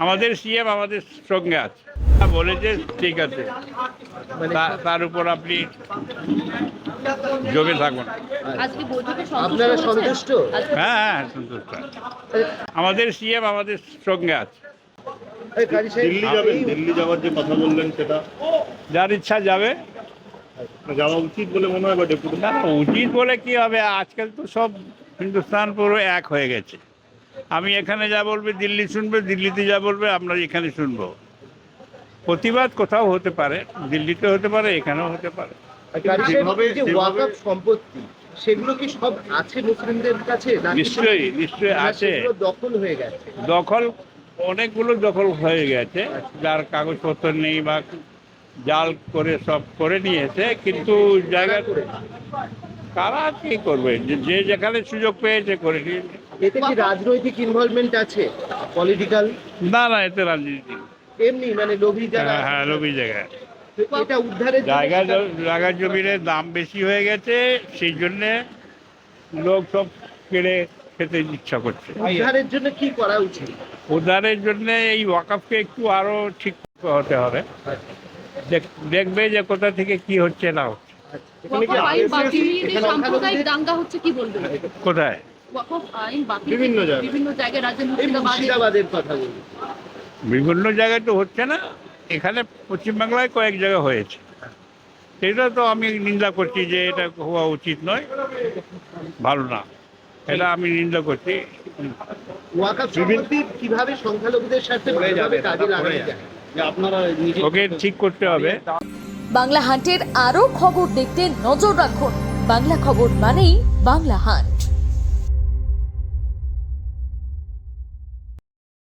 আমাদের সিএম আমাদের সঙ্গে আছে, বলেছে ঠিক আছে, তার উপর আপনি জমে থাকুন। আজকে বৈঠকে আপনারা সন্তুষ্ট সন্তুষ্ট? হ্যাঁ হ্যাঁ, সন্তুষ্ট। আমাদের সিএম আমাদের সঙ্গে আছে। দিল্লি যাবেন, দিল্লি যাওয়ার যে কথা বললেন সেটা যার ইচ্ছা যাবে। যাওয়া উচিত বলে মনে হয় বা ডেপুটি? না, উচিত বলে কি হবে, আজকাল তো সব হিন্দুস্তান পুরো এক হয়ে গেছে। আমি এখানে যা বলবে দিল্লি শুনবে, দিল্লিতে যা বলবে আমরা এখানে শুনবো। প্রতিবাদ কোথাও হতে পারে, দিল্লিতে হতে পারে, এখানেও হতে পারে। যে ওয়াকফ সম্পত্তি সেগুলো কি সব আছে মুসলিমদের কাছে? নিশ্চয়ই নিশ্চয়ই আছে। দখল হয়ে গেছে? দখল অনেকগুলো দখল হয়ে গেছে, যার কাগজপত্র নেই বা জাল করে সব করে নিয়েছে, কিন্তু জায়গা করে কারা কি করবে, যে যেখানে সুযোগ পেয়েছে করে নিয়েছে। এতে কি রাজনৈতিক ইনভলভমেন্ট আছে, পলিটিক্যাল? না না, এতে রাজনীতি। এমনি মানে লোভী যারা? হ্যাঁ হ্যাঁ, লোভী জায়গা। এটা উদ্ধারের জায়গা জমির দাম বেশি হয়ে গেছে, সেই জন্যে লোক সব কেড়ে খেতে ইচ্ছা করছে। উদ্ধারের জন্য কি করা উচিত? উদ্ধারের জন্য এই ওয়াকফকে একটু আরো ঠিক হতে হবে। দেখবে যে কোথা থেকে কি হচ্ছে না হচ্ছে। ওয়াকফ আইন বাতিল নিয়ে যে সাম্প্রদায়িক দাঙ্গা হচ্ছে, কি বলবেন? কোথায়? ওয়াকফ আইন বাতিল বিভিন্ন জায়গায় রাজ্যের মুর্শিদাবাদের কথা বলি। বিভিন্ন জায়গায় তো হচ্ছে না, এখানে পশ্চিমবাংলায় কয়েক জায়গায় হয়েছে। সেটা তো আমি নিন্দা করছি যে এটা হওয়া উচিত নয়, ভালো না, এটা আমি নিন্দা করছি। ওয়াকফ সম্পত্তি কিভাবে সংখ্যালঘুদের সাথে কাজে লাগানো যায় আপনারা ওকে ঠিক করতে হবে। বাংলা হান্টের আরও খবর দেখতে নজর রাখুন। বাংলা খবর মানেই বাংলা হান্ট।